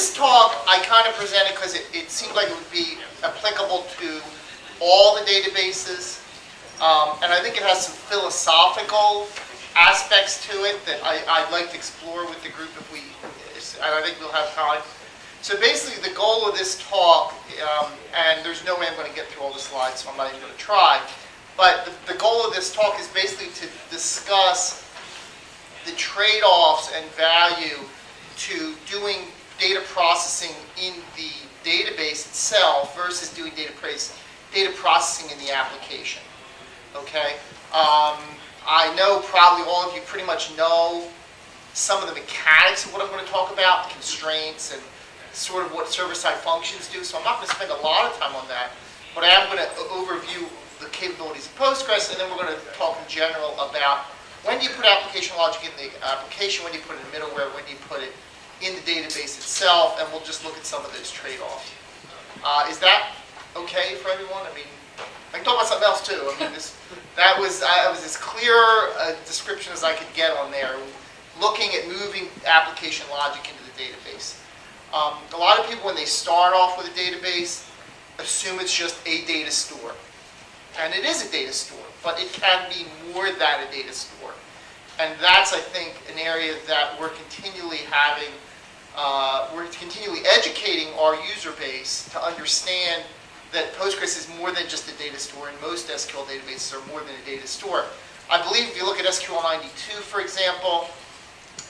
this talk I kind of presented because it seemed like it would be applicable to all the databases, and I think it has some philosophical aspects to it that I'd like to explore with the group if we, and I think we'll have time. So basically the goal of this talk, and there's no way I'm going to get through all the slides, so I'm not even going to try, but the goal of this talk is basically to discuss the trade-offs and value to doing data processing in the database itself versus doing data processing in the application. Okay? I know probably all of you pretty much know some of the mechanics of what I'm going to talk about, constraints and sort of what server-side functions do, so I'm not going to spend a lot of time on that, but I am going to overview the capabilities of Postgres, and then we're going to talk in general about when do you put application logic in the application, when do you put it in middleware, when do you put it in the database itself, and we'll just look at some of those trade-offs. Is that okay for everyone? I mean, I can talk about something else too. I mean, that was as clear a description as I could get on there, looking at moving application logic into the database. A lot of people, when they start off with a database, assume it's just a data store. And it is a data store, but it can be more than a data store. And that's, I think, an area that we're continually educating our user base to understand that Postgres is more than just a data store, and most SQL databases are more than a data store. I believe if you look at SQL 92, for example,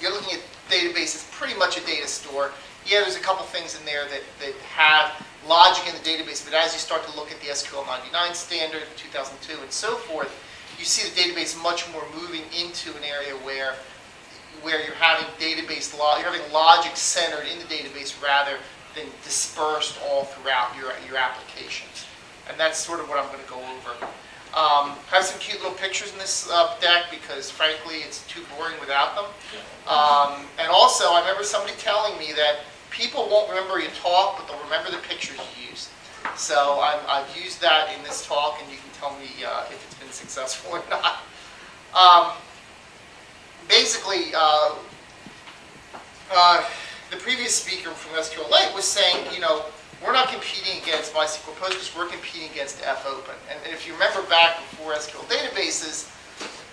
you're looking at databases pretty much a data store. Yeah, there's a couple things in there that have logic in the database, but as you start to look at the SQL 99 standard, 2002, and so forth, you see the database much more moving into an area where you're having you're having logic centered in the database rather than dispersed all throughout your applications. And that's sort of what I'm going to go over. I have some cute little pictures in this deck because, frankly, it's too boring without them. And also, I remember somebody telling me that people won't remember your talk, but they'll remember the pictures you used. So I've used that in this talk, and you can tell me if it's been successful or not. Basically, the previous speaker from SQLite was saying, you know, we're not competing against MySQL Postgres, we're competing against fopen. And if you remember back before SQL databases,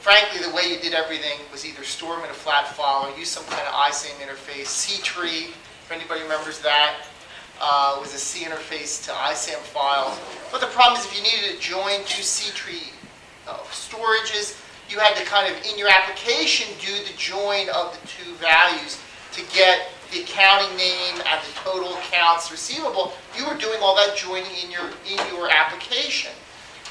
frankly, the way you did everything was either store them in a flat file or use some kind of ISAM interface. C-tree, if anybody remembers that, was a C interface to ISAM files. But the problem is if you needed to join two C-tree storages, you had to kind of, in your application, do the join of the two values to get the accounting name and the total accounts receivable. You were doing all that joining in your application.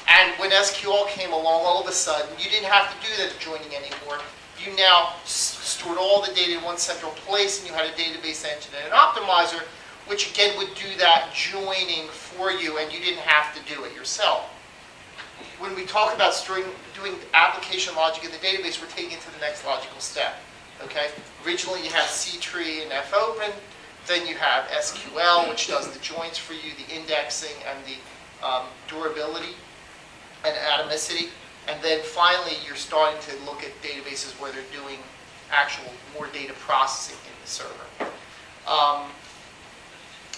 And when SQL came along, all of a sudden, you didn't have to do that joining anymore. You now stored all the data in one central place, and you had a database engine and an optimizer, which again would do that joining for you, and you didn't have to do it yourself. When we talk about doing application logic in the database, we're taking it to the next logical step. Okay? Originally, you have C-tree and fopen. Then you have SQL, which does the joins for you, the indexing, and the durability and atomicity. And then finally, you're starting to look at databases where they're doing actual more data processing in the server.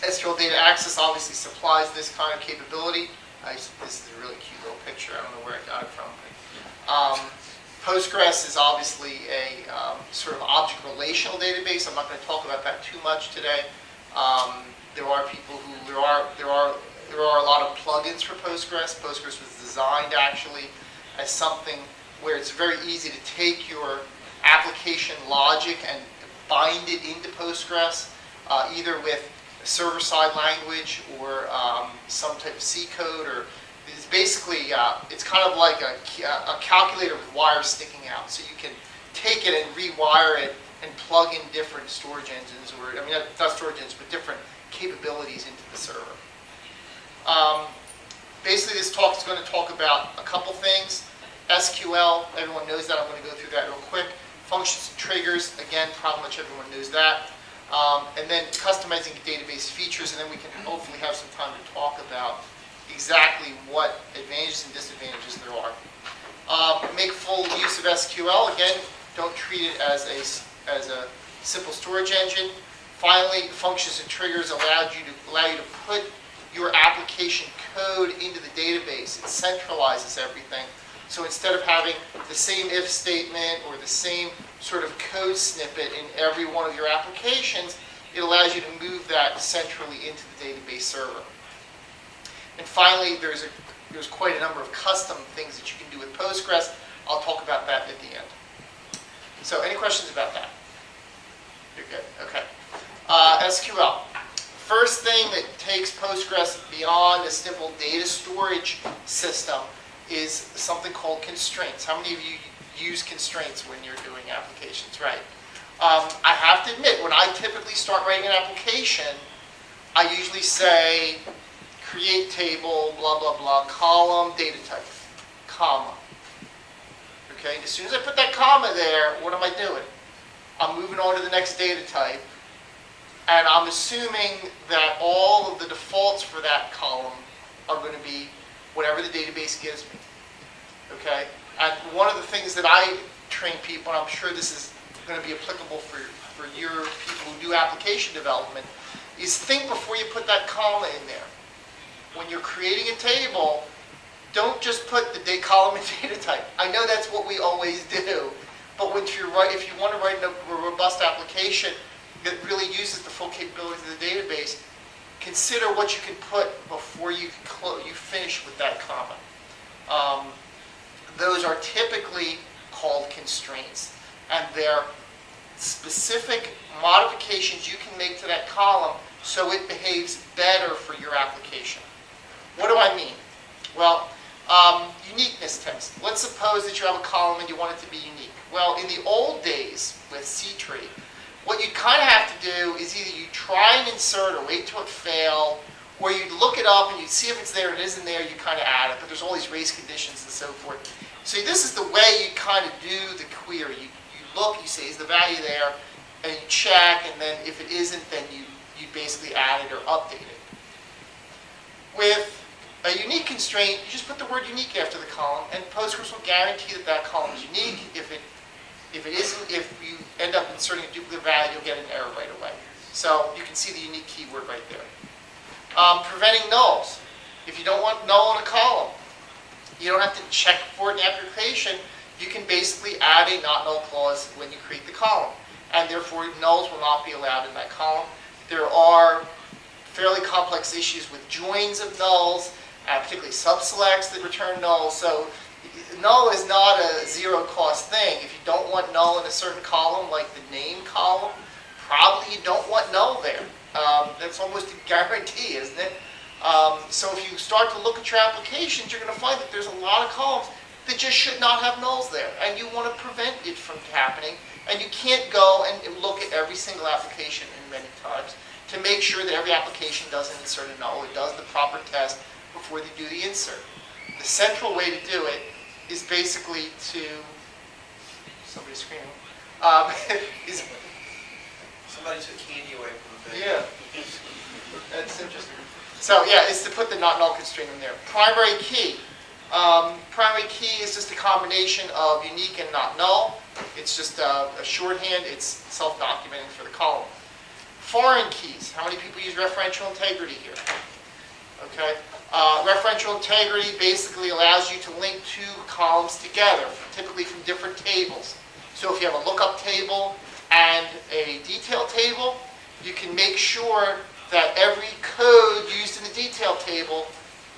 SQL Data Access obviously supplies this kind of capability. This is a really cute little picture. I don't know where I got it from. Postgres is obviously a sort of object relational database. I'm not going to talk about that too much today. There are people who there are a lot of plugins for Postgres. Postgres was designed actually as something where it's very easy to take your application logic and bind it into Postgres, either with server-side language or some type of C code, or it's basically it's kind of like a calculator with wires sticking out. So you can take it and rewire it and plug in different storage engines, or I mean not storage engines, but different capabilities into the server. Basically, this talk is going to talk about a couple things. SQL, everyone knows that. I'm going to go through that real quick. Functions and triggers, again, probably much everyone knows that. And then customizing database features, and then we can hopefully have some time to talk about exactly what advantages and disadvantages there are. Make full use of SQL. Again, don't treat it as a simple storage engine. Finally, functions and triggers allow you to put your application code into the database. It centralizes everything. So instead of having the same if statement or the same sort of code snippet in every one of your applications, it allows you to move that centrally into the database server. And finally, there's quite a number of custom things that you can do with Postgres. I'll talk about that at the end. So any questions about that? You're good. Okay. SQL. First thing that takes Postgres beyond a simple data storage system is something called constraints. How many of you use constraints when you're doing applications, right? I have to admit, when I typically start writing an application, I usually say create table, blah, blah, blah, column, data type, comma. Okay, and as soon as I put that comma there, what am I doing? I'm moving on to the next data type, and I'm assuming that all of the defaults for that column are going to be whatever the database gives me. Okay, and one of the things that I train people, and I'm sure this is going to be applicable for your people who do application development, is think before you put that comma in there. When you're creating a table, don't just put the column and data type. I know that's what we always do, but if you want to write a robust application that really uses the full capabilities of the database, consider what you can put before you finish with that comma. Those are typically called constraints, and they're specific modifications you can make to that column so it behaves better for your application. What do I mean? Well, uniqueness test. Let's suppose that you have a column and you want it to be unique. Well, in the old days with C-tree, what you kind of have to do is either you try and insert or wait till it failed, or you look it up and you see if it's there and it isn't there, you kind of add it, but there's all these race conditions and so forth. So this is the way you kind of do the query. You look, you say, is the value there, and you check, and then if it isn't, then you basically add it or update it. With a unique constraint, you just put the word unique after the column, and Postgres will guarantee that that column is unique. If you end up inserting a duplicate value, you'll get an error right away. So you can see the unique keyword right there. Preventing nulls. If you don't want null in a column, you don't have to check for it in the application. You can basically add a not null clause when you create the column, and therefore nulls will not be allowed in that column. There are fairly complex issues with joins of nulls, particularly subselects that return nulls. So null is not a zero-cost thing. If you don't want null in a certain column, like the name column, probably you don't want null there. That's almost a guarantee, isn't it? So if you start to look at your applications, you're going to find that there's a lot of columns that just should not have nulls there, and you want to prevent it from happening. And you can't go and look at every single application many times to make sure that every application doesn't insert a null. It does the proper test before they do the insert. The central way to do it is basically to, somebody's screaming, Somebody took candy away from the thing. Yeah, that's interesting. So yeah, it's to put the not null constraint in there. Primary key. Primary key is just a combination of unique and not null. It's just a shorthand. It's self-documenting for the column. Foreign keys. How many people use referential integrity here? Okay. Referential integrity basically allows you to link two columns together, typically from different tables. So if you have a lookup table and a detail table, you can make sure that every code used in the detail table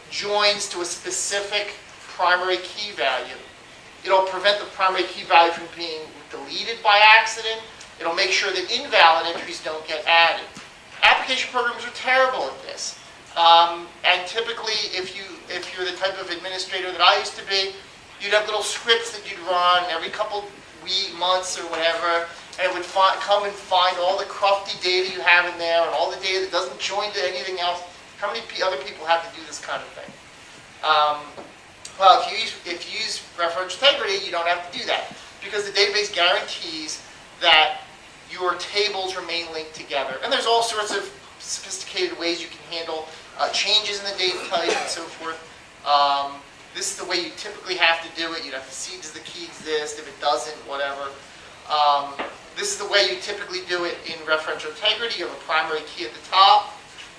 joins to a specific primary key value. It'll prevent the primary key value from being deleted by accident. It'll make sure that invalid entries don't get added. Application programmers are terrible at this. And typically, if you're the type of administrator that I used to be, you'd have little scripts that you'd run every couple weeks, months, or whatever, and it would come and find all the crufty data you have in there and all the data that doesn't join to anything else. How many other people have to do this kind of thing? Well, if you use referential integrity, you don't have to do that, because the database guarantees that your tables remain linked together. And there's all sorts of sophisticated ways you can handle changes in the data type and so forth. This is the way you typically have to do it. You'd have to see, does the key exist? If it doesn't, whatever. This is the way you typically do it in referential integrity. You have a primary key at the top,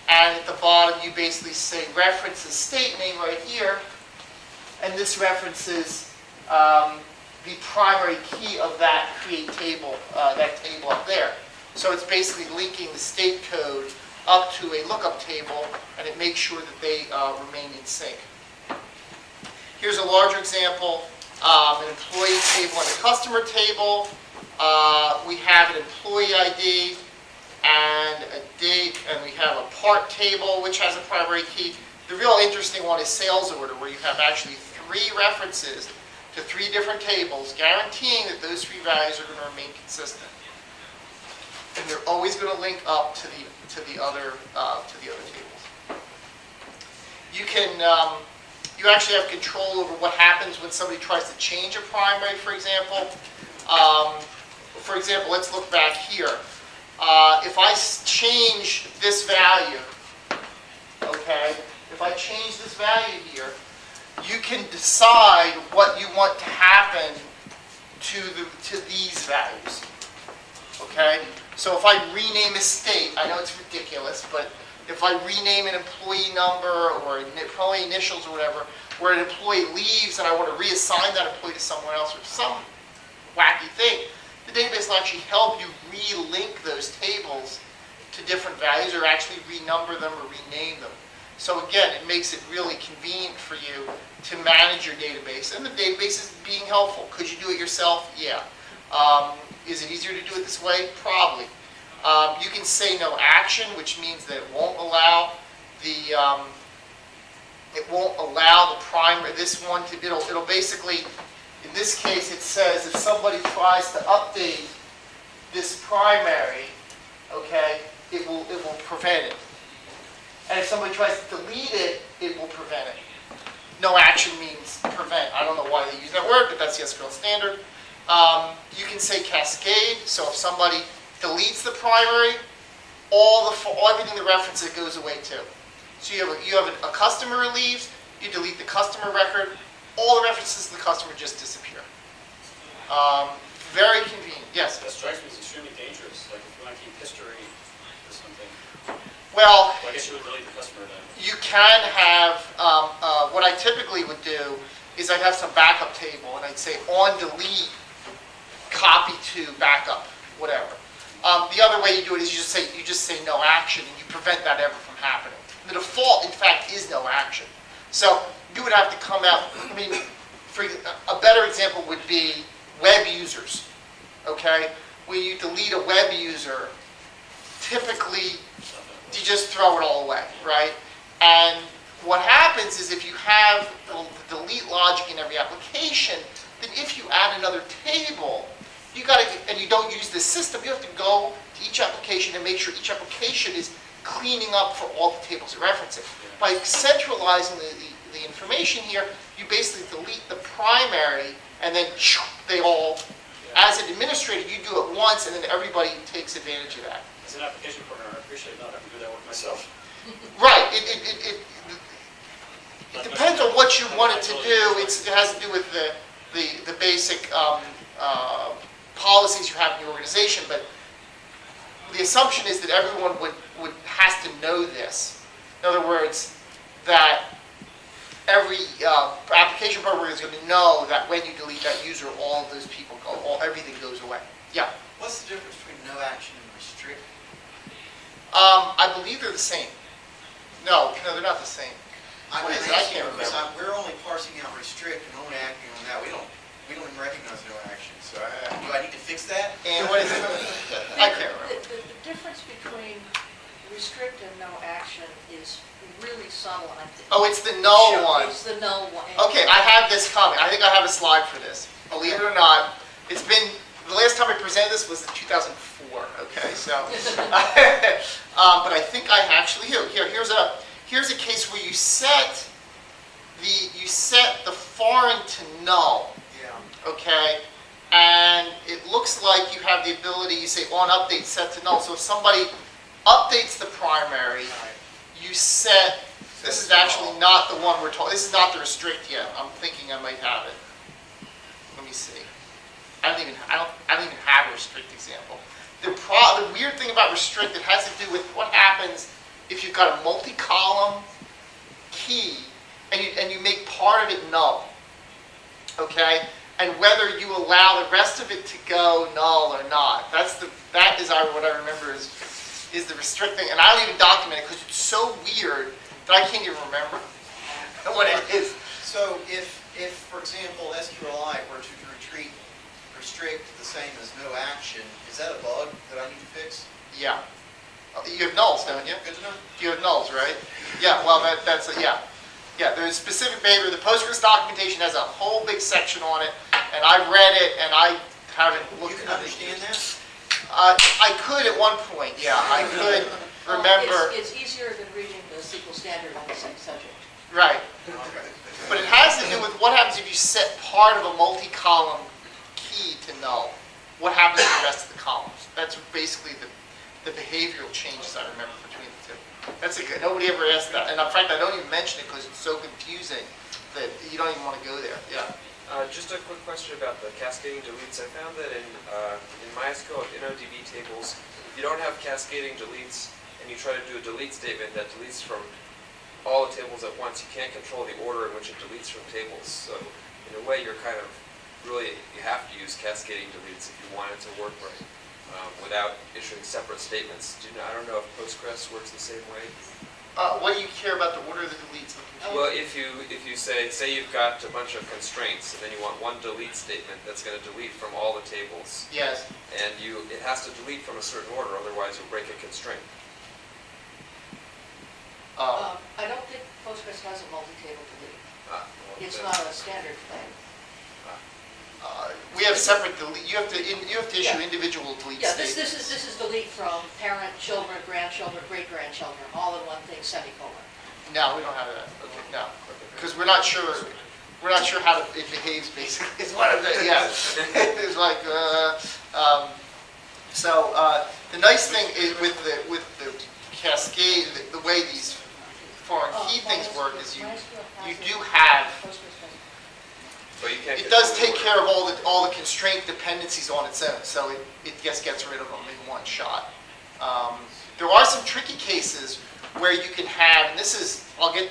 and at the bottom you basically say references state name right here, and this references the primary key of that create table, that table up there. So it's basically linking the state code up to a lookup table, and it makes sure that they remain in sync. Here's a larger example, an employee table and a customer table. We have an employee ID and a date, and we have a part table which has a primary key. The real interesting one is sales order, where you have actually 3 references to 3 different tables, guaranteeing that those 3 values are going to remain consistent. And they're always going to link up to the other tables. You can you actually have control over what happens when somebody tries to change a primary, for example. Let's look back here. If I change this value, okay, if I change this value here, you can decide what you want to happen to these values. Okay? So if I rename a state, I know it's ridiculous, but if I rename an employee number or employee initials or whatever, where an employee leaves and I want to reassign that employee to someone else or some wacky thing, the database will actually help you relink those tables to different values, or actually renumber them or rename them. So again, it makes it really convenient for you to manage your database, and the database is being helpful. Could you do it yourself? Yeah. Is it easier to do it this way? Probably. You can say no action, which means that it won't allow the primary, this one to, it'll basically, in this case it says if somebody tries to update this primary, okay, it will prevent it. And if somebody tries to delete it, it will prevent it. No action means prevent. I don't know why they use that word, but that's the SQL standard. You can say cascade, so if somebody deletes the primary, everything that references it goes away too. So you have a customer leaves, you delete the customer record, all the references to the customer just disappear. Very convenient. Yes? That strikes me as extremely dangerous. Like if you want to keep history or something. Well, I guess you would delete the customer then. you can have, what I typically would do is I'd have some backup table, and I'd say on delete, copy to backup, whatever. The other way you do it is you just say no action, and you prevent that ever from happening. The default, in fact, is no action. So you would have to come out. I mean, for a better example would be web users. Okay, when you delete a web user, typically you just throw it all away, right? And what happens is if you have the delete logic in every application, then if you add another table, and you don't use this system, you have to go to each application and make sure each application is cleaning up for all the tables it references. By centralizing the information here, you basically delete the primary, and then they all, as an administrator, you do it once, and then everybody takes advantage of that. As an application programmer, I appreciate not having to do that work myself. Right. It depends on what you want it to do. It has to do with the basic policies you have in your organization, but the assumption is that everyone has to know this. In other words, that every application programmer is going to know that when you delete that user, all of those people go, everything goes away. Yeah? What's the difference between no action and restrict? I believe they're the same. No, they're not the same. What is it? I can't remember. We're only parsing out restrict and only acting on that. We don't even recognize no action. So do I need to fix that? And what is it? I can't remember. The difference between restrict and no action is really subtle. I think. Oh, it's the null one. It's the null one. Okay, I have this coming. I think I have a slide for this. Believe it or not, it's been, the last time I presented this was in 2004. Okay, so, but I think I actually here's a case where you set the foreign to null. Yeah. Okay, and it looks like you have the ability. You say on update set to null. So if somebody updates the primary, you set. This is actually not the one we're talking. This is not the restrict yet. I'm thinking I might have it. Let me see. I don't even have a restrict example. The weird thing about restrict, it has to do with what happens if you've got a multi-column key and you make part of it null, okay? And whether you allow the rest of it to go null or not. That is what I remember is the restrict thing. And I don't even document it because it's so weird that I can't even remember what it is. So if for example, SQLi were to restrict the same as no action, is that a bug that I need to fix? Yeah. You have nulls, don't you? Good to know. You have nulls, right? Yeah, well, yeah. Yeah, there's specific behavior. The Postgres documentation has a whole big section on it, and I've read it, and I haven't looked You at can it. understand that? I could at one point, yeah. I could remember. It's easier than reading the SQL standard on the same subject. Right. Okay. But it has to do with what happens if you set part of a multi-column key to null. What happens to the rest of the columns? That's basically the behavioral changes I remember between the two. That's a good. Nobody ever asked that, and in fact, I don't even mention it because it's so confusing that you don't even want to go there. Yeah. Just a quick question about the cascading deletes. I found that in MySQL NODB tables, if you don't have cascading deletes and you try to do a delete statement that deletes from all the tables at once, you can't control the order in which it deletes from tables. So in a way, you're kind of really, you have to use cascading deletes if you want it to work right without issuing separate statements. I don't know if Postgres works the same way. What do you care about the order of the deletes? Well, if you say you've got a bunch of constraints, and then you want one delete statement that's going to delete from all the tables. Yes. And it has to delete from a certain order, otherwise you'll break a constraint. I don't think Postgres has a multi-table delete. Well, It's not a standard thing. We have separate delete. You have to issue Yeah. individual delete Yeah, statements. this is delete from parent, children, grandchildren, great-grandchildren, all in one thing, semicolon. No, we don't have that. Okay, no, because we're not sure. We're not sure how it behaves. Basically, it's one of the it's like the nice thing is with the cascade, the way these foreign key things work is you do have. But you can't It does take care of all the constraint dependencies on its own, so it just gets rid of them in one shot. There are some tricky cases where you can have, and this is, I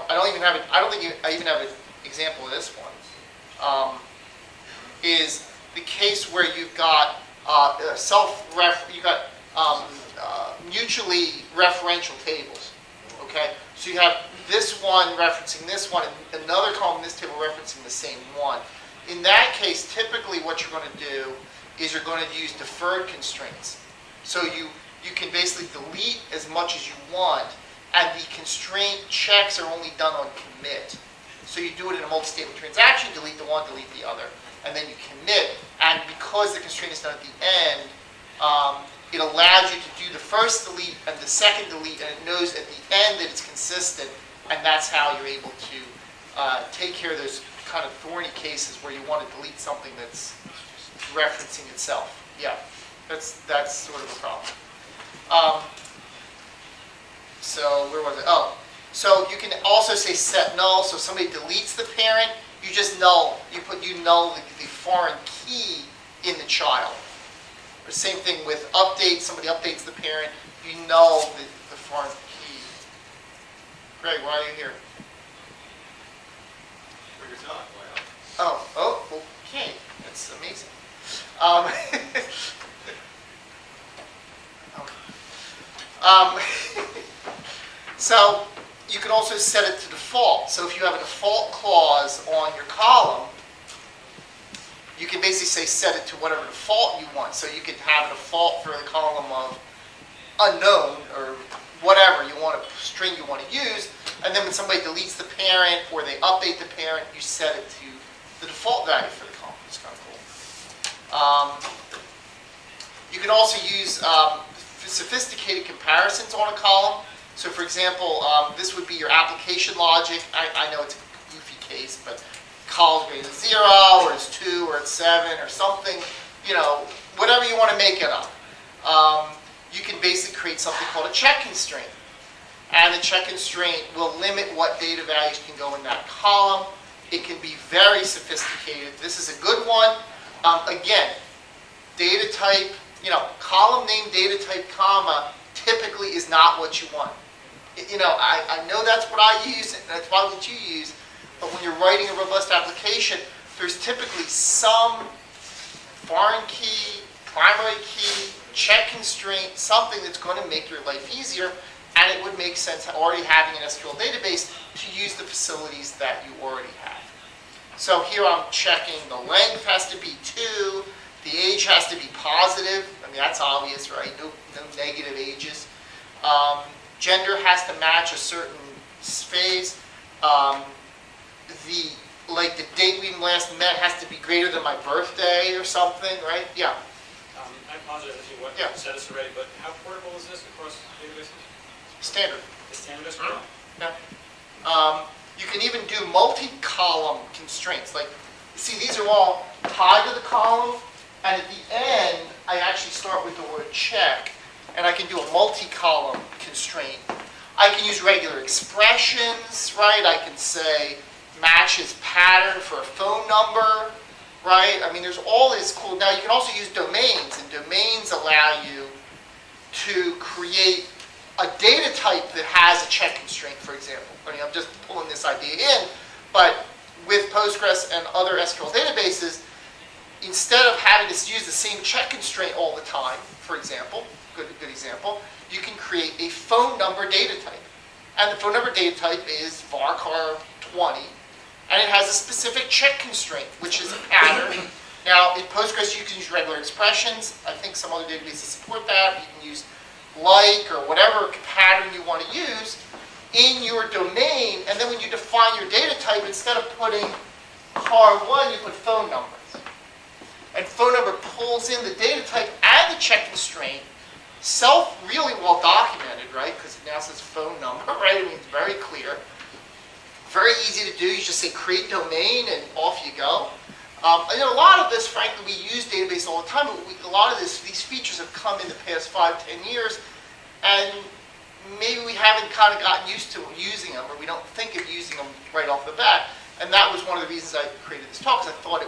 don't even have it. I don't think I even have an example of this one. Is the case where you've got mutually referential tables. Okay, so you have this one referencing this one, and another column in this table referencing the same one. In that case, typically what you're going to do is you're going to use deferred constraints. So you can basically delete as much as you want, and the constraint checks are only done on commit. So you do it in a multi-statement transaction, delete the one, delete the other, and then you commit. And because the constraint is done at the end, it allows you to do the first delete and the second delete, and it knows at the end that it's consistent, and that's how you're able to take care of those kind of thorny cases where you want to delete something that's referencing itself. Yeah, that's sort of a problem. So where was it? Oh, so you can also say set null. So if somebody deletes the parent, you just null. You null the foreign key in the child. Or same thing with update. Somebody updates the parent, you null the foreign key. Greg, why are you here? For your talk, wow. Oh, okay. That's amazing. So you can also set it to default. So if you have a default clause on your column, you can basically say set it to whatever default you want. So you could have a default for the column of unknown or whatever you want, a string you want to use, and then when somebody deletes the parent or they update the parent, you set it to the default value for the column. It's kind of cool. You can also use sophisticated comparisons on a column. So for example, this would be your application logic. I know it's a goofy case, but column greater than 0, or it's 2, or it's 7, or something, whatever you want to make it up. You can basically create something called a check constraint. And the check constraint will limit what data values can go in that column. It can be very sophisticated. This is a good one. Again, data type, column name, data type, comma, typically is not what you want. I know that's what I use, and that's probably what you use, but when you're writing a robust application, there's typically some foreign key, primary key, check constraint, something that's going to make your life easier, and it would make sense already having an SQL database to use the facilities that you already have. So here I'm checking the length has to be 2, the age has to be positive. I mean, that's obvious, right? No negative ages. Gender has to match a certain phase. The date we last met has to be greater than my birthday or something, right? Yeah. I apologize if you said this already, but how portable is this across databases? Standard. It's standard SQL? Yeah. You can even do multi-column constraints. Like, see, these are all tied to the column, and at the end, I actually start with the word check, and I can do a multi-column constraint. I can use regular expressions, right? I can say matches pattern for a phone number, right? I mean, there's all this cool. Now, you can also use domains, and domains allow you to create a data type that has a check constraint, for example. I mean, I'm just pulling this idea in, but with Postgres and other SQL databases, instead of having to use the same check constraint all the time, for example, good example, you can create a phone number data type. And the phone number data type is varchar 20, and it has a specific check constraint, which is a pattern. Now, in Postgres, you can use regular expressions. I think some other databases support that. You can use like or whatever pattern you want to use in your domain, and then when you define your data type, instead of putting car1, you put phone numbers. And phone number pulls in the data type and the check constraint, really well documented, right? Because it now says phone number, right? I mean, it's very clear. Very easy to do. You just say create domain and off you go. And a lot of this, frankly, we use database all the time, but a lot of these features have come in the past 5-10 years, and maybe we haven't kind of gotten used to using them, or we don't think of using them right off the bat. And that was one of the reasons I created this talk, because I thought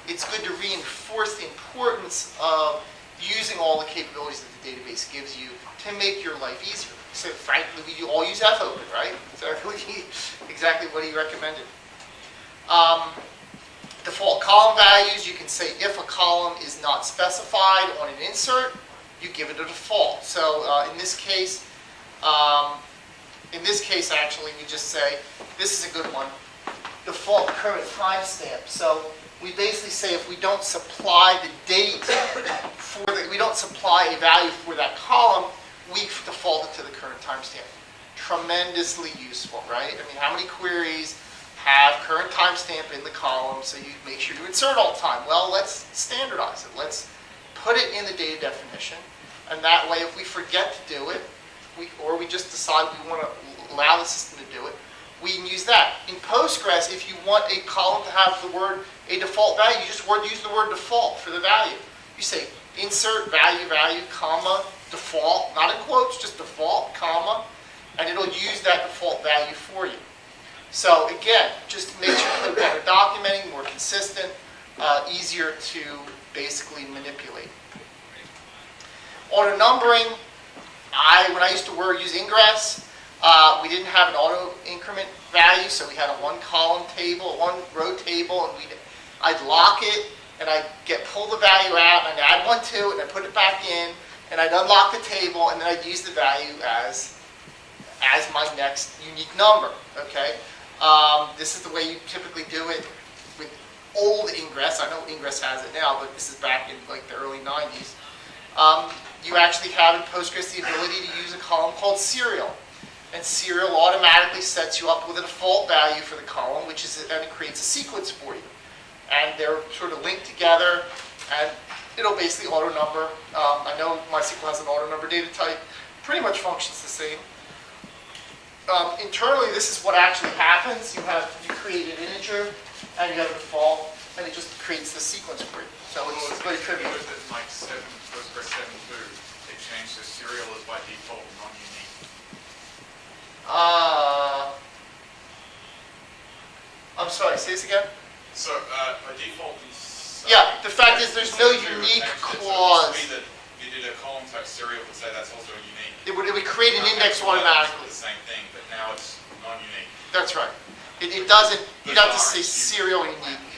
it's good to reinforce the importance of using all the capabilities that the database gives you to make your life easier. So frankly, we all use fopen, right? So exactly what he recommended. Default column values, you can say if a column is not specified on an insert, you give it a default. So in this case, actually, we just say, this is a good one, default current timestamp. So we basically say if we don't supply the date we don't supply a value for that column, we default it to the current timestamp. Tremendously useful, right? I mean, how many queries have current timestamp in the column so you make sure to insert all the time? Well, let's standardize it. Let's put it in the data definition, and that way if we forget to do it, or we just decide we want to allow the system to do it, we can use that. In Postgres, if you want a column to have a default value, you just use the word default for the value. You say insert value, comma, default, not in quotes, just default, comma, and it'll use that default value for you. So again, just makes your code better documenting, more consistent, easier to basically manipulate. Auto numbering, when I used to use Ingress, we didn't have an auto increment value, so we had a one column table, one row table, and I'd lock it, and I'd pull the value out, and I'd add one to it, and I'd put it back in, and I'd unlock the table, and then I'd use the value as my next unique number. Okay. This is the way you typically do it with old Ingress. I know Ingress has it now, but this is back in like the early 90s. You actually have in Postgres the ability to use a column called serial. And serial automatically sets you up with a default value for the column, and it creates a sequence for you. And they're sort of linked together, and it'll basically auto number. I know MySQL has an auto number data type. Pretty much functions the same. Internally, this is what actually happens. You create an integer, and you have a default, and it just creates the sequence for you. So it's very trivial. With it, like Postgres 7.2, it changed the serial as by default non-unique. I'm sorry, say this again? So by default in So Yeah, the fact is there's no specifically unique retention. clause. So it used to be that you did a column type serial would say that's also unique. It would create an index Actual letters automatically. are the same thing, but now it's non-unique. That's right. It doesn't, you'd have to Bizarre say and stupid. serial unique.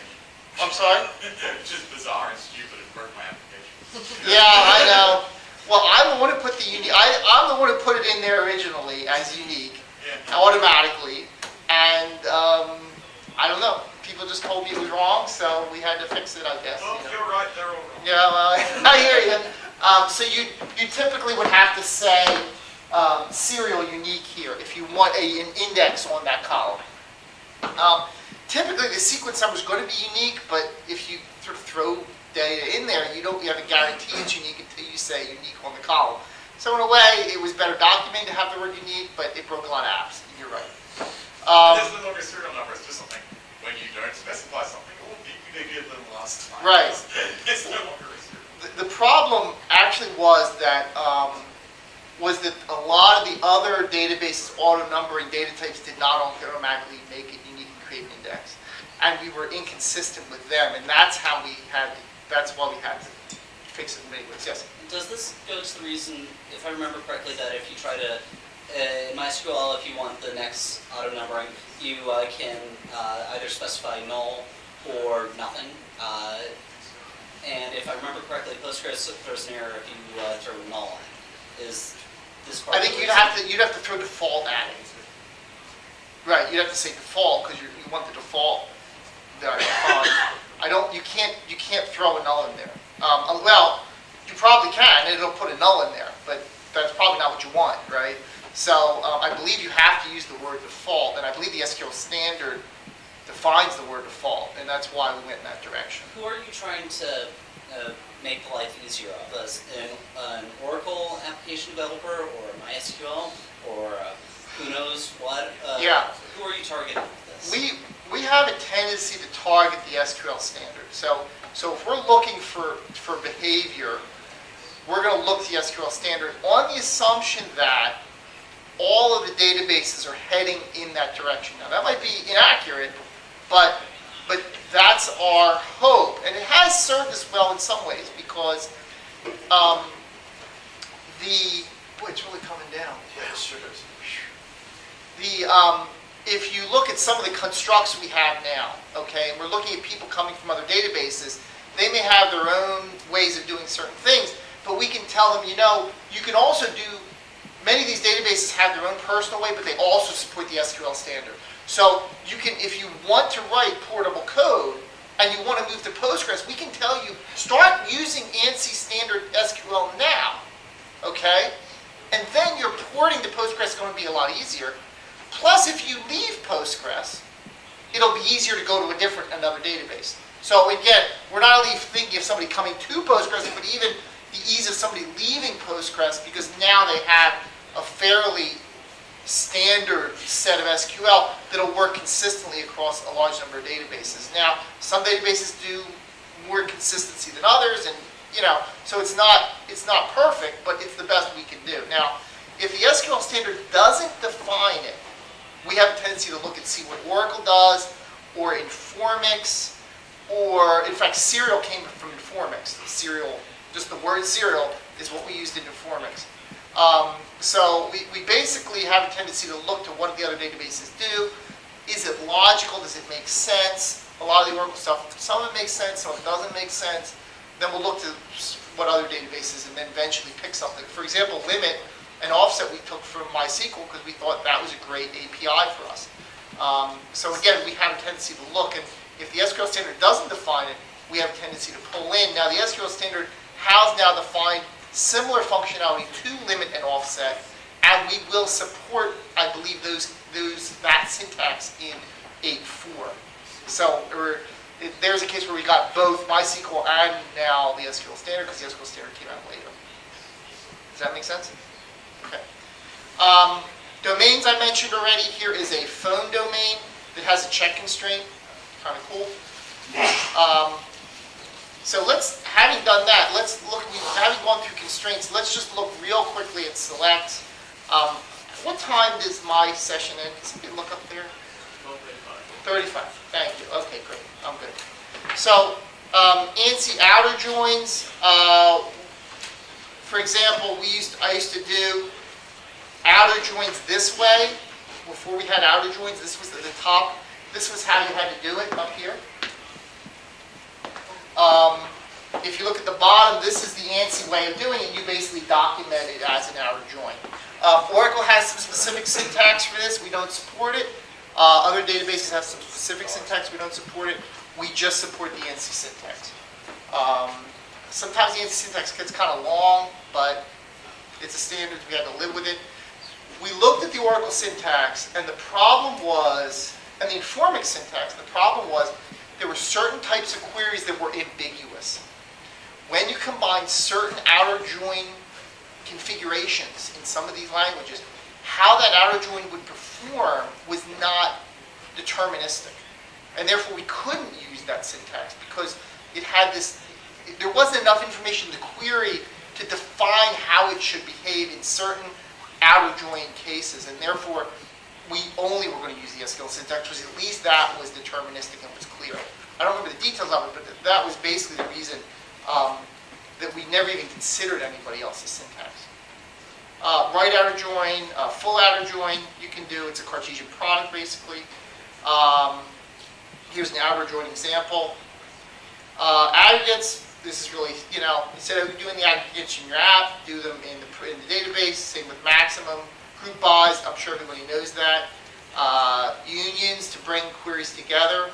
I'm sorry? It's just bizarre and stupid. It broke my application. Yeah, I know. Well, I'm the one who put the unique, I'm the one who put it in there originally as unique, Yeah. automatically. And, I don't know, people just told me it was wrong, so we had to fix it, I guess. Well, you know. you're right. They're all wrong. Yeah, well, I hear you. So you typically would have to say serial unique here if you want an index on that column. Typically, the sequence number is going to be unique, but if you sort of throw data in there, you have a guarantee it's unique until you say unique on the column. So in a way, it was better documented to have the word unique, but it broke a lot of apps. You're right. There's no longer a serial number. It's just something when you don't specify something. Oh, you did them last time. Right. It's no longer a serial. The problem actually was that a lot of the other databases, auto-numbering data types, did not automatically make it unique and create an index, and we were inconsistent with them, and that's why we had to fix it in many ways. Yes. Does this go to the reason, if I remember correctly, that if you try to, in MySQL, if you want the next auto-numbering, you can either specify null or nothing. And if I remember correctly, Postgres throws an error if you throw null in. Is this part? I think you'd have to throw default at it. Right. You'd have to say default because you want the default. You can't throw a null in there. Well, you probably can, and it'll put a null in there, but that's probably not what you want, right? So I believe you have to use the word default, and I believe the SQL standard defines the word default, and that's why we went in that direction. Who are you trying to make the life easier of? An Oracle application developer, or MySQL, or who knows what? Yeah. Who are you targeting with this? We have a tendency to target the SQL standard. So if we're looking for behavior, we're going to look at the SQL standard on the assumption that all of the databases are heading in that direction. Now that might be inaccurate, but that's our hope, and it has served us well in some ways because boy, it's really coming down. Yeah, it sure is. If you look at some of the constructs we have now, okay, and we're looking at people coming from other databases, they may have their own ways of doing certain things, but we can tell them, you can also do, many of these databases have their own personal way, but they also support the SQL standard. So you can, if you want to write portable code and you want to move to Postgres, we can tell you, start using ANSI standard SQL now, okay? And then your porting to Postgres is going to be a lot easier. Plus, if you leave Postgres, it'll be easier to go to another database. So again, we're not only thinking of somebody coming to Postgres, but even the ease of somebody leaving Postgres, because now they have a fairly standard set of SQL that'll work consistently across a large number of databases. Now, some databases do more consistency than others, and so it's not perfect, but it's the best we can do. Now, if the SQL standard doesn't define it, we have a tendency to look and see what Oracle does, or Informix, or, in fact, serial came from Informix. Serial, just the word serial is what we used in Informix. So we basically have a tendency to look to what the other databases do. Is it logical? Does it make sense? A lot of the Oracle stuff, some of it makes sense, some of it doesn't make sense. Then we'll look to what other databases and then eventually pick something. For example, limit and offset we took from MySQL because we thought that was a great API for us. So again, we have a tendency to look, and if the SQL standard doesn't define it, we have a tendency to pull in. Now the SQL standard has now defined similar functionality to limit and offset, and we will support, I believe, that syntax in 8.4. So there's a case where we got both MySQL and now the SQL standard, because the SQL standard came out later. Does that make sense? Okay. Domains I mentioned already. Here is a phone domain that has a check constraint. Kind of cool. So having done that, let's look, having gone through constraints, let's just look real quickly at select. What time does my session end? Can somebody look up there? 35. Thank you. Okay, great. I'm good. So ANSI outer joins. For example, I used to do outer joins this way. Before we had outer joins, this was at the top. This was how you had to do it up here. If you look at the bottom, this is the ANSI way of doing it. You basically document it as an outer join. Oracle has some specific syntax for this. We don't support it. Other databases have some specific syntax. We don't support it. We just support the ANSI syntax. Sometimes the ANSI syntax gets kind of long, but it's a standard. We have to live with it. We looked at the Oracle syntax, and the problem was, and the Informix syntax, the problem was there were certain types of queries that were ambiguous. When you combine certain outer join configurations in some of these languages, how that outer join would perform was not deterministic. And therefore we couldn't use that syntax because it had this, there wasn't enough information in the query to define how it should behave in certain outer join cases. And therefore we only were going to use the SQL syntax because at least that was deterministic and was clear. I don't remember the details of it, but that was basically the reason that we never even considered anybody else's syntax. Right outer join, full outer join, you can do, it's a Cartesian product basically. Here's an outer join example. Aggregates, this is really, instead of doing the aggregates in your app, do them in the database, same with maximum. Group bys, I'm sure everybody knows that. Unions to bring queries together.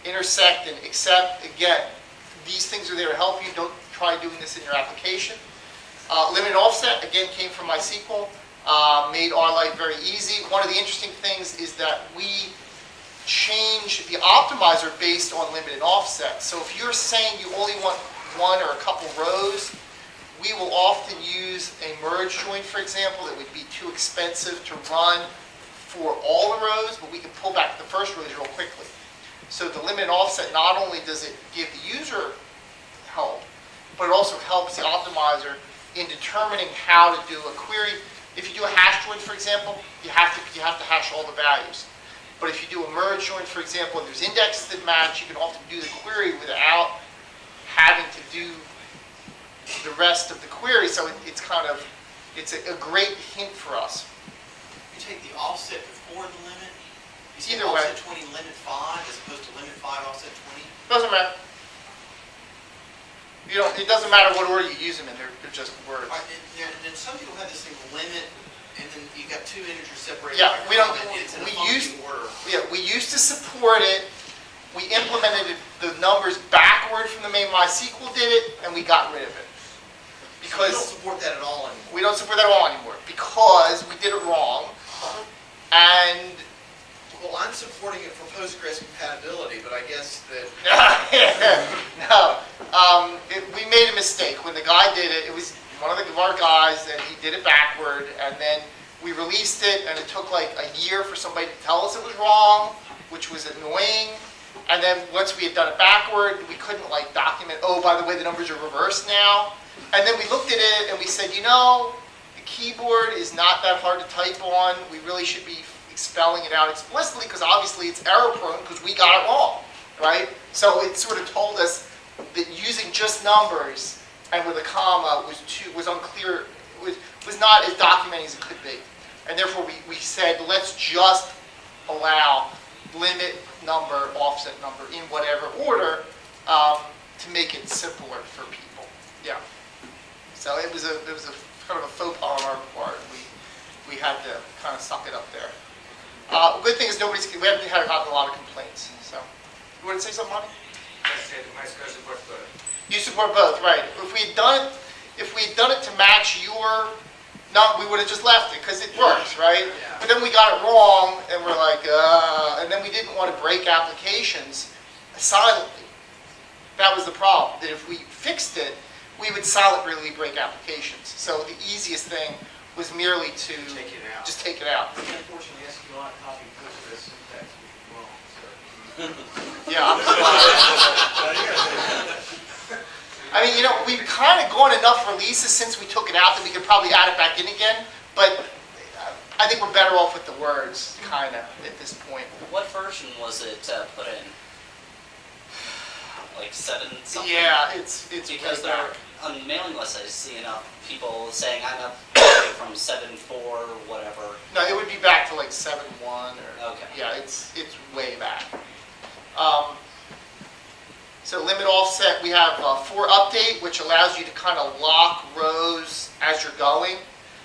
Intersect and accept, again, these things are there to help you. Don't try doing this in your application. Limit and offset, again, came from MySQL. Made our life very easy. One of the interesting things is that we change the optimizer based on limit and offset. So if you're saying you only want one or a couple rows, we will often use a merge join, for example, that would be too expensive to run for all the rows, but we can pull back the first rows real quickly. So the limit and offset, not only does it give the user help, but it also helps the optimizer in determining how to do a query. If you do a hash join, for example, you have to hash all the values. But if you do a merge join, for example, and there's indexes that match, you can often do the query without having to do the rest of the query. So it's a great hint for us. You take the offset before the limit? You say Either way. offset 20 limit 5 as opposed to limit 5 offset 20? Doesn't matter. It doesn't matter what order you use them in. They're just words. And some people have this thing limit, and then you got two integers separated. Yeah, by we don't. comma, and it's in a We funky used. order. Yeah, we used to support it. We implemented the numbers backward from the main MySQL did it, and we got rid of it So we because don't support that at all anymore. we don't support that at all anymore because we did it wrong. And Well, I'm supporting it for Postgres compatibility, but I guess that no, we made a mistake when the guy did it. It was one of our guys, and he did it backward, and then we released it, and it took like a year for somebody to tell us it was wrong, which was annoying. And then once we had done it backward, we couldn't like document, oh, by the way, the numbers are reversed now. And then we looked at it, and we said, the keyboard is not that hard to type on. We really should be spelling it out explicitly because obviously it's error prone because we got it wrong, right? So it sort of told us that using just numbers and with a comma was unclear, was not as documenting as it could be. And therefore we said, let's just allow limit number, offset number in whatever order to make it simpler for people. Yeah. So it was a kind of a faux pas on our part. We had to kind of suck it up there. Good thing is we haven't gotten a lot of complaints. So, you want to say something, Monty? MySQL supports both. You support both, right? If we had done it to match your, we would have just left it because it works, right? Yeah. But then we got it wrong, and we're like, and then we didn't want to break applications silently. That was the problem. That if we fixed it, we would silently break applications. So the easiest thing was merely to Take it out. just take it out. Unfortunately, SQLite copied Postgres syntax, which is wrong, so. Yeah. I mean, we've kind of gone enough releases since we took it out that we could probably add it back in again, but I think we're better off with the words, kind of, at this point. What version was it put in? like 7 something? Yeah, it's Because way they're, back. on the mailing list, I see enough people saying I'm updating from 7.4 or whatever. No, it would be back to like 7.1 or, Okay. yeah, it's way back. So limit offset, we have for update, which allows you to kind of lock rows as you're going.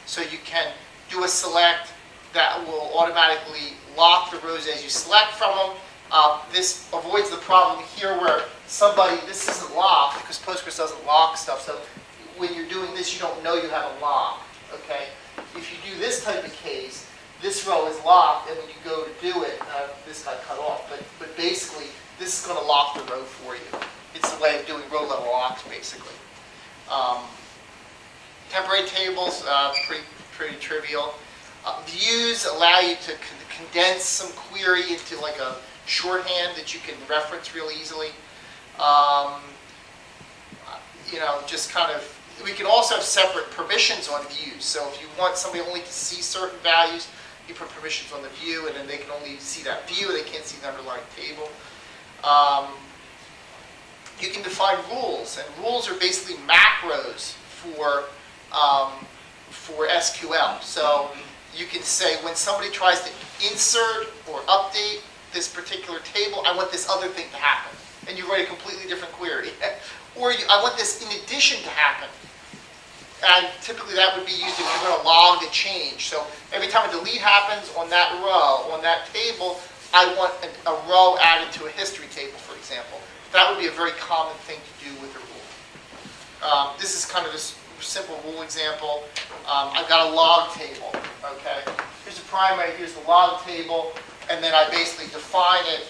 So you can do a select that will automatically lock the rows as you select from them. This avoids the problem here where this isn't locked because Postgres doesn't lock stuff. So when you're doing this, you don't know you have a lock, okay? If you do this type of case, this row is locked, and when you go to do it, this got cut off, but basically, this is going to lock the row for you. It's a way of doing row level locks, basically. Temporary tables, pretty trivial. Views allow you to condense some query into like a shorthand that you can reference real easily. Just kind of, we can also have separate permissions on views. So if you want somebody only to see certain values, you put permissions on the view, and then they can only see that view, they can't see the underlying table. You can define rules, and rules are basically macros for SQL. So you can say when somebody tries to insert or update this particular table, I want this other thing to happen. And you write a completely different query. Or I want this in addition to happen. And typically that would be used if you're going to log a change. So every time a delete happens on that row, on that table, I want a row added to a history table, for example. That would be a very common thing to do with a rule. This is kind of this simple rule example. I've got a log table, okay? Here's the primary, here's the log table, and then I basically define it,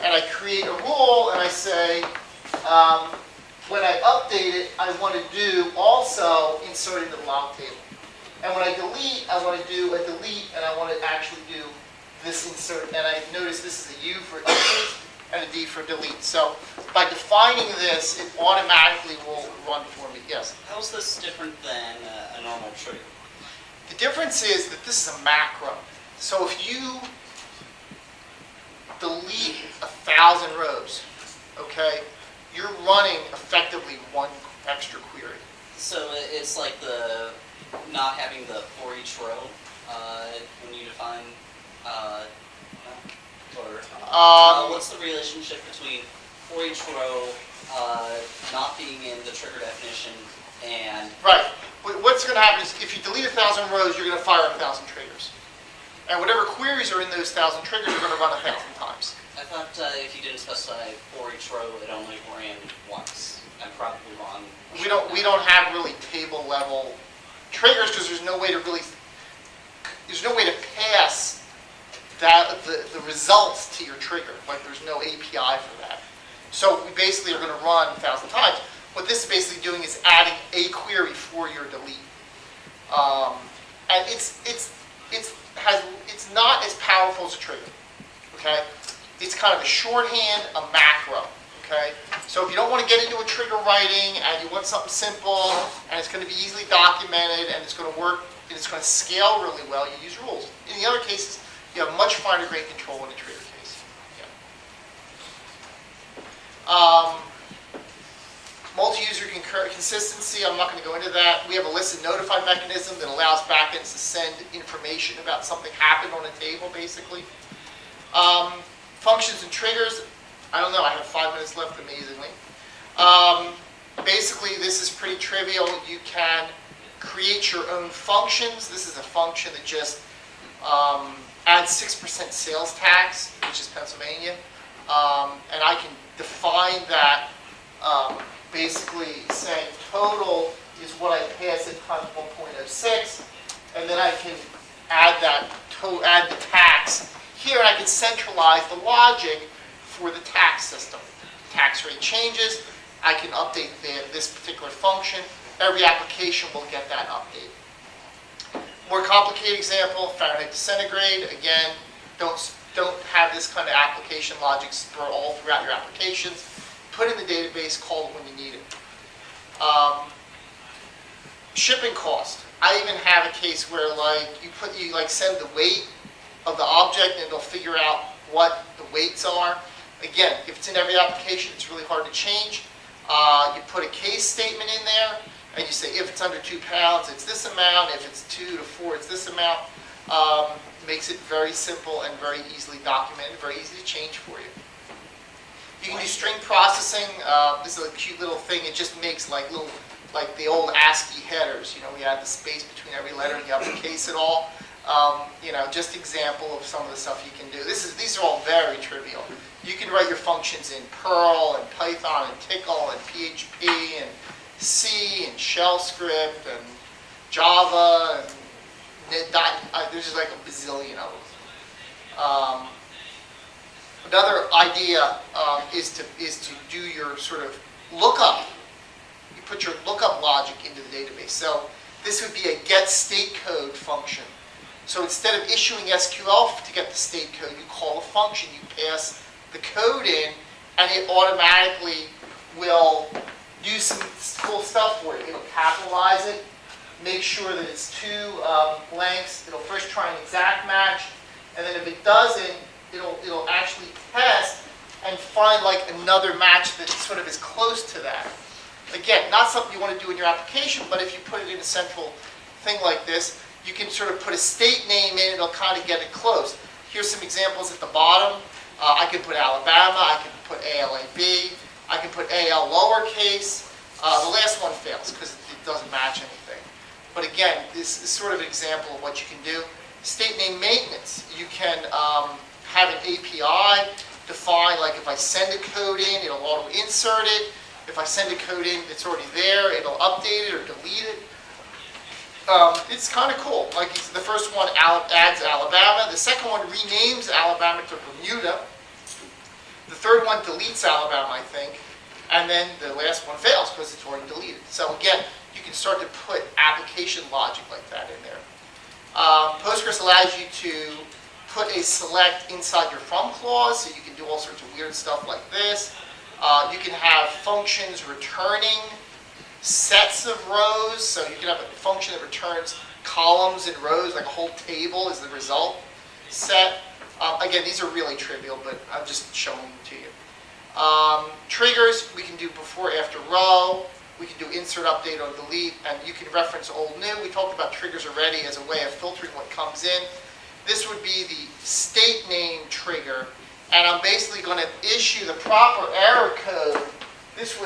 and I create a rule, and I say, when I update it, I want to do also insert into the log table. And when I delete, I want to do a delete, and I want to actually do this insert. And I notice this is a U for update and a D for delete. So by defining this, it automatically will run for me. Yes? How is this different than a normal trigger? The difference is that this is a macro. So if you delete 1,000 rows, okay, you're running effectively one extra query. So it's like the not having the for each row when you define, what's the relationship between for each row not being in the trigger definition and... Right. What's going to happen is if you delete 1,000 rows, you're going to fire 1,000 triggers. And whatever queries are in those 1,000 triggers, you're going to run 1,000 times. I thought if you didn't specify for each row, it only ran once. I'm probably wrong. We don't have really table level triggers because there's no way to pass that the results to your trigger. Like there's no API for that. So we basically are going to run 1,000 times. What this is basically doing is adding a query for your delete. And it's not as powerful as a trigger. Okay. It's kind of a shorthand, a macro, okay? So if you don't want to get into a trigger writing and you want something simple and it's going to be easily documented and it's going to work and it's going to scale really well, you use rules. In the other cases, you have much finer grained control in the trigger case. Yeah. Multi-user consistency, I'm not going to go into that. We have a listen notify mechanism that allows backends to send information about something happened on a table, basically. Functions and triggers, I don't know, I have 5 minutes left, amazingly. Basically, this is pretty trivial. You can create your own functions. This is a function that just adds 6% sales tax, which is Pennsylvania. And I can define that basically saying total is what I pass it times 1.06, and then I can add add the tax. Here I can centralize the logic for the tax system. Tax rate changes, I can update this particular function. Every application will get that update. More complicated example, Fahrenheit to centigrade. Again, don't have this kind of application logic spread all throughout your applications. Put in the database, call it when you need it. Shipping cost. I even have a case where you send the weight of the object and it'll figure out what the weights are. Again, if it's in every application, it's really hard to change. You put a case statement in there, and you say if it's under 2 pounds, it's this amount. If it's 2 to 4, it's this amount. Makes it very simple and very easily documented, very easy to change for you. You can do string processing. This is a cute little thing. It just makes like the old ASCII headers. You know, we had the space between every letter and you uppercase it all. You know, just example of some of the stuff you can do. These are all very trivial. You can write your functions in Perl and Python and Tcl and PHP and C and shell script and Java and there's just like a bazillion of them. Another idea is to do your sort of lookup. You put your lookup logic into the database. So this would be a get state code function. So instead of issuing SQL to get the state code, you call a function, you pass the code in, and it automatically will do some cool stuff for you. It'll capitalize it, make sure that it's 2 blanks. It'll first try an exact match, and then if it doesn't, it'll actually test and find like another match that sort of is close to that. Again, not something you want to do in your application, but if you put it in a central thing like this, you can sort of put a state name in, it'll kind of get it close. Here's some examples at the bottom. I can put Alabama, I can put ALAB, I can put AL lowercase. The last one fails because it doesn't match anything. But again, this is sort of an example of what you can do. State name maintenance. You can have an API define, like if I send a code in, it'll auto insert it. If I send a code in that's already there, it'll update it or delete it. It's kind of cool. Like the first one adds Alabama. The second one renames Alabama to Bermuda. The third one deletes Alabama, I think. And then the last one fails because it's already deleted. So again, you can start to put application logic like that in there. Postgres allows you to put a select inside your from clause, so you can do all sorts of weird stuff like this. You can have functions returning sets of rows, so you can have a function that returns columns and rows, like a whole table is the result set. Again, these are really trivial, but I'm just showing them to you. Triggers, we can do before, after row. We can do insert, update, or delete, and you can reference old, new. We talked about triggers already as a way of filtering what comes in. This would be the state name trigger, and I'm basically going to issue the proper error code.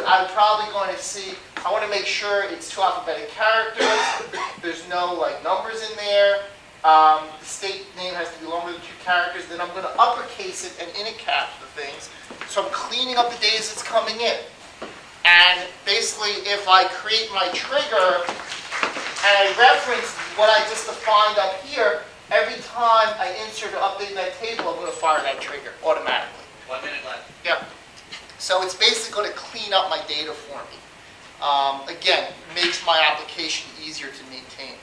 I'm probably going to see, I want to make sure it's 2 alphabetic characters, there's no like numbers in there, the state name has to be longer than 2 characters, then I'm going to uppercase it and in-cap the things. So I'm cleaning up the data that's coming in. And basically, if I create my trigger and I reference what I just defined up here, every time I insert or update that table, I'm going to fire that trigger automatically. 1 minute left. Yep. So it's basically going to clean up my data for me. Again, makes my application easier to maintain.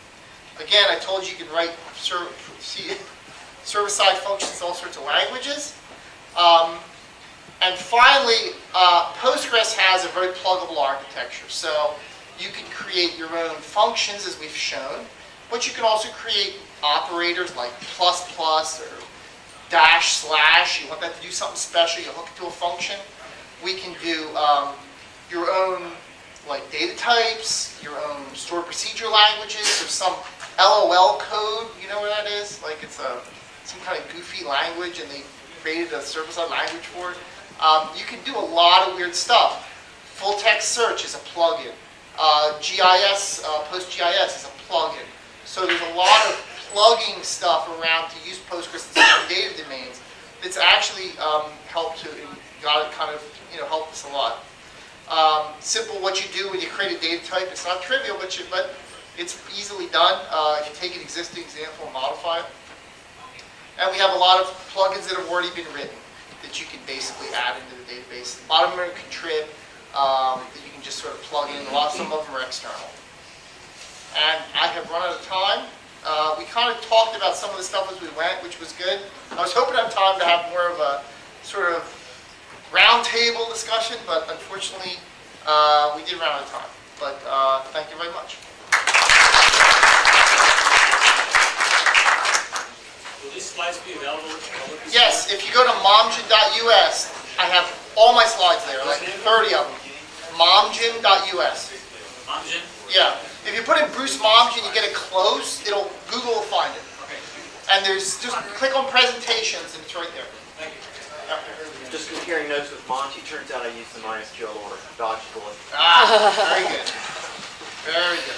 Again, I told you you can write server-side functions in all sorts of languages. And finally, Postgres has a very pluggable architecture. So you can create your own functions, as we've shown, but you can also create operators like plus plus or dash slash. You want that to do something special, you hook it to a function. We can do your own like data types, your own stored procedure languages. There's some LOL code, you know what that is? Like it's some kind of goofy language, and they created a server-side language for it. You can do a lot of weird stuff. Full text search is a plugin. GIS, PostGIS is a plugin. So there's a lot of plugging stuff around to use Postgres in certain data domains that's actually helped to help us a lot. Simple what you do when you create a data type. It's not trivial, but it's easily done if you take an existing example and modify it. And we have a lot of plugins that have already been written that you can basically add into the database. A lot of them are contrib that you can just sort of plug in. Some of them are external. And I have run out of time. We kind of talked about some of the stuff as we went, which was good. I was hoping to have time to have more of a sort of roundtable discussion, but unfortunately we did run out of time. But thank you very much. Will these slides be available to the public? Yes, if you go to momjian.us, I have all my slides there, like 30 of them. Momjian.us. Momjian? Yeah. If you put in Bruce Momjian, you get it close, Google will find it. Okay. And there's, just click on presentations and it's right there. Thank you. Yep. Just comparing notes with Monty, turns out I used the MySQL order, dodged bullet. Ah, very good. Very good.